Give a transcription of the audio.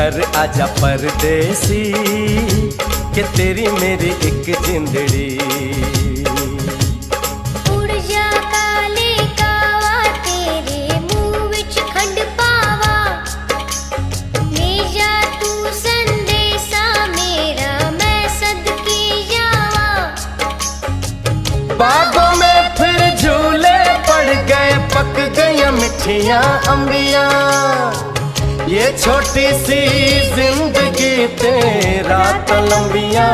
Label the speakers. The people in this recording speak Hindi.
Speaker 1: घर आजा परदेसी कि तेरी मेरी एक जिंदड़ी।
Speaker 2: उड़ जा काले कावा तेरे मुंह विच खंड पावा, ले जा तू संदेशा मेरा मैं सदके जावा।
Speaker 1: बागों में फिर झूले पड़ गए, पक गई मिठियां अंबियां, ये छोटी सी जिंदगी तेरा तो लंबियां